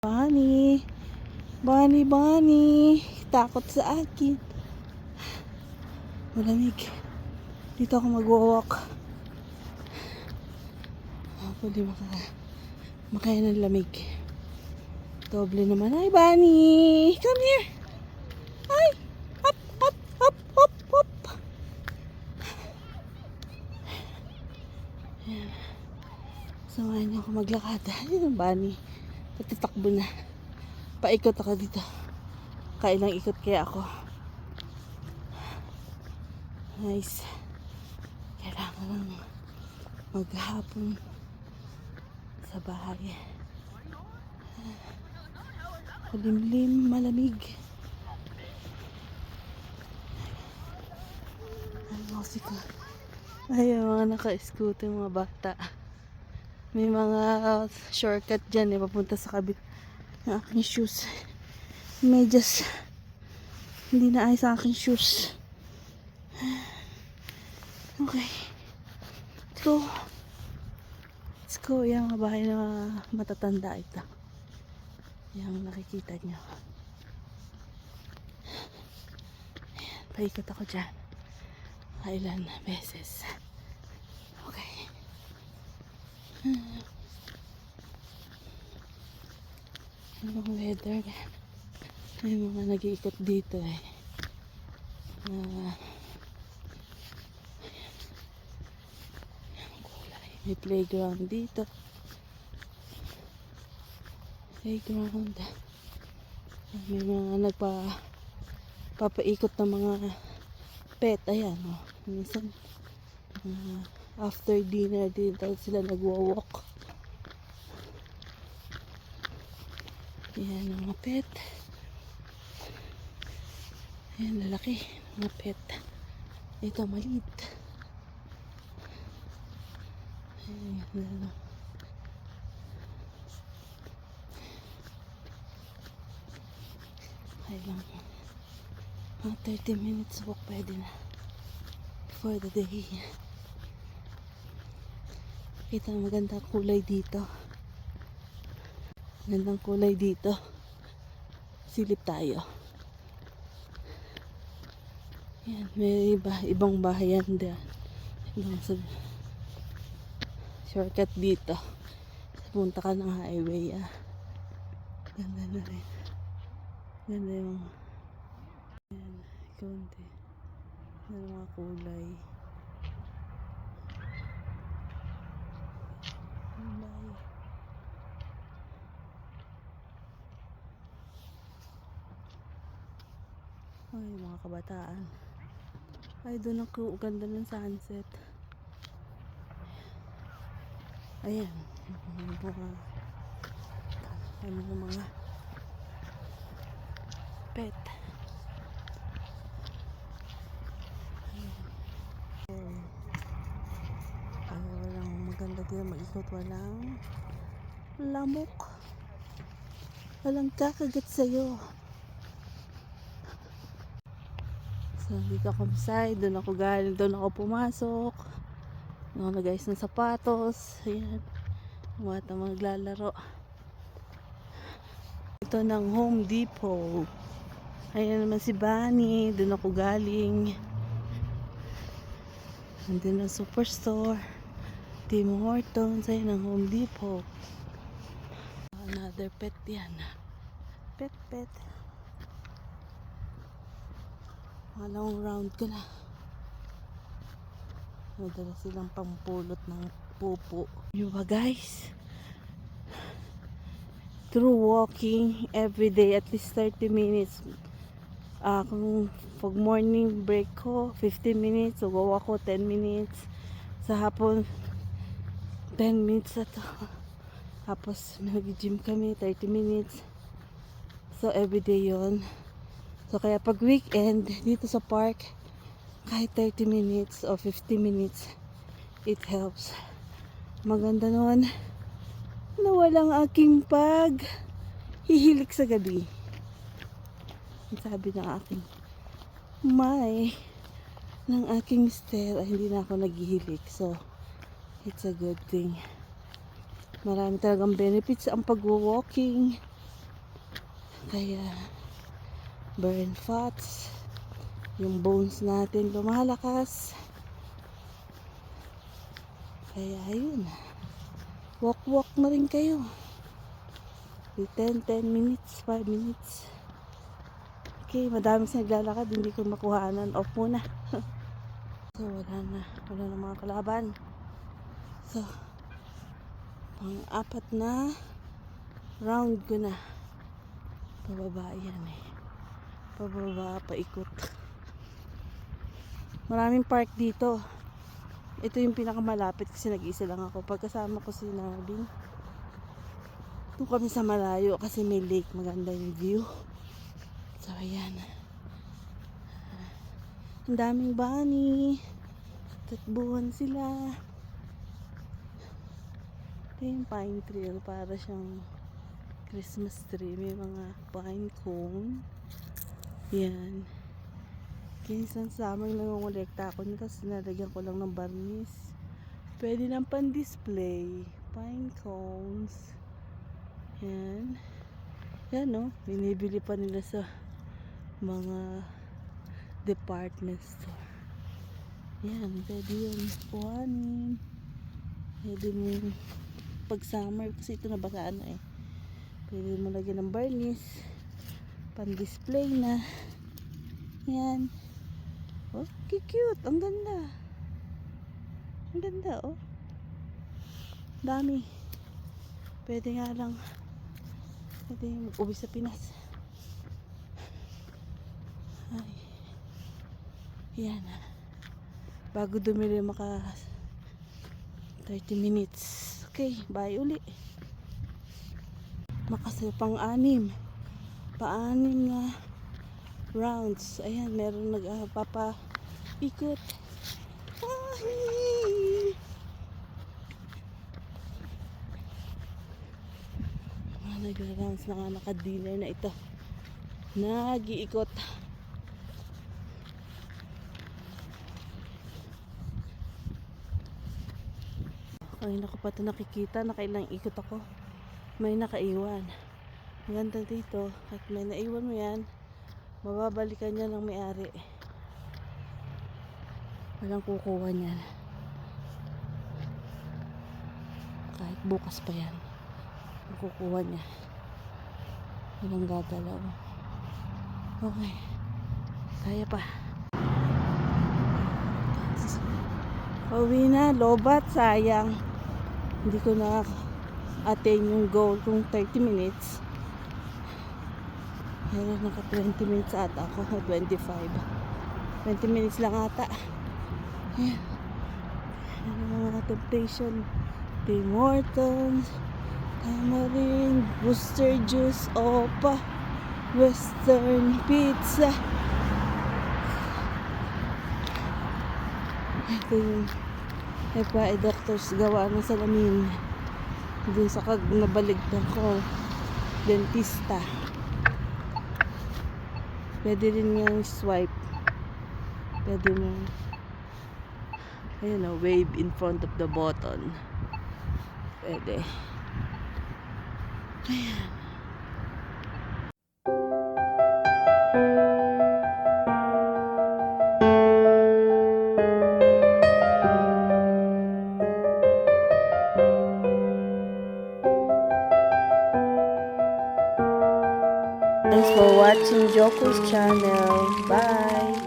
Bunny, Bunny, Bunny, takot sa akin. Malamig. Dito ako mag-walk. Pwede makaya ng lamig. Doble naman. Ay, Bunny! Come here! Ay! Up, up, up, up, up! Ayan. Samahan niyo ako maglakad. Ayun ang Bunny. Patitakbo na. Paikot ako dito. Kailang ikot kaya ako. Nice. Kailangan lang maghapon sa bahay. Malimlim, malamig. Ang musik ko. Ay, mga naka-scooter, mga bata. May mga shortcut dyan papunta sa kabit ng aking shoes. Medyas. Hindi na ayos ang aking shoes. Okay. Let's go. Let's go. Yung mga bahay na matatanda ito. Yung nakikita nyo. Ayan, paikot ako dyan. Kailan beses. Okay. Anong weather? May mga nag-iikot dito eh. May playground dito. Playground. May mga papaikot ng mga pet. Ayan o. Minsan after dinner dito sila nagwa-walk. Ayan ang mga pet. Ayan lalaki. Mga pet. Ito maliit. Ayan. Kailang mga 30 minutes walk pwede na for the day. Kita magandang kulay dito. Magandang kulay dito. Silip tayo. Yan, may ibang bahayan din. Ibang shortcut dito. Punta ka ng highway. Ganda na rin. Ganda yung yan, konti. Ganda mga kulay. Ay, mga kabataan. Ay, doon ang ganda ng sunset. Ayan. Mga pet. Ayan. Walang maganda dito mag-ikot. Walang lamok. Walang kakagat sa'yo. So, dito ako masay. Doon ako galing. Doon ako pumasok. Doon ako nag-ayos ng sapatos. Ayan. Mga maglalaro. Ito ng Home Depot. Ayan naman si Bunny. Doon ako galing. Nandun ang Superstore. Tim Hortons. Ayan ang Home Depot. Another pet yan. Pet. Long round ko na. Madala silang pampulot ng pupo. Yun ba guys? Through walking every day at least 30 minutes. Kung pag morning break ko 15 minutes, so go ako 10 minutes. Sa hapon 10 minutes na to. Tapos nag-gym kami 30 minutes. So everyday yon. So kaya pag weekend dito sa park, kahit 30 minutes o 50 minutes, it helps. Maganda naman na walang aking hihilik sa gabi. Sabi ng aking ng aking mister ay hindi na ako naghihilik. So it's a good thing. Marami talagang benefits ang pag-walking. Kaya burn fats, yung bones natin lumalakas. Kaya ayun, walk na rin kayo. 10 minutes, 5 minutes. Okay, madaming naglalakad, hindi ko makuhanan. Off muna. So wala na mga kalaban. So pang-apat na round ko na. Pababa yan eh. Pababa, paikot. Maraming park dito. Ito yung pinakamalapit kasi nag-isa lang ako. Pagkasama ko si Narvin, doon kami sa malayo kasi may lake. Maganda yung view. So ayan. Ang daming bunny. Tatbuhan sila. Ito yung pine tree. Para siyang Christmas tree. May mga pine cone. Yan. Kinsan summer nangongolekta ako nito. Sinalagyan ko lang ng barnis. Pwede ng pan-display. Pine cones. Yan. Yan no. Binibili pa nila sa mga department store. Yan. Pwede yun. Kuhanin. Pwede mo pag summer kasi ito nabasaan na eh. Pwede mo lagyan ng barnis. Pan-display na. Yan. Oh, cute. Ang ganda. Ang ganda, oh. Dami. Pwede nga lang. Pwede mag-uwi sa Pinas. Ay. Yan. Bago dumili maka 30 minutes. Okay, bye uli. Makasaya pang-anim. Pa-anim na rounds. Ayan, meron nagpapa-ikot. Ay! Mga nagra-rounds na nga naka-dealer na ito. Nag-iikot. Kanina ko pa ito nakikita. Nakailang ikot ako. May nakaiwan. Maganda dito. At may naiwan mo yan, mababalikan niya ng may-ari. Walang kukuha niyan. Kahit bukas pa yan, kukuha niya. Walang gagalaw. Okay. Kaya pa. Pauwi na. Lobat. Sayang. Hindi ko na attain yung goal kung 30 minutes. Pero naka 20 minutes ata ako. 25. 20 minutes lang ata. Ayan. Mga temptation. Tim Hortons, tamarind, Worcester juice, opa, western pizza. Ito yung doctors gawa ng salamin. Doon sa nabaligtang ko, dentista. Pwede rin yung swipe. Pwede mo, ayun o, wave in front of the button. Pwede. Ayan. Thanks for watching Joko's channel. Bye!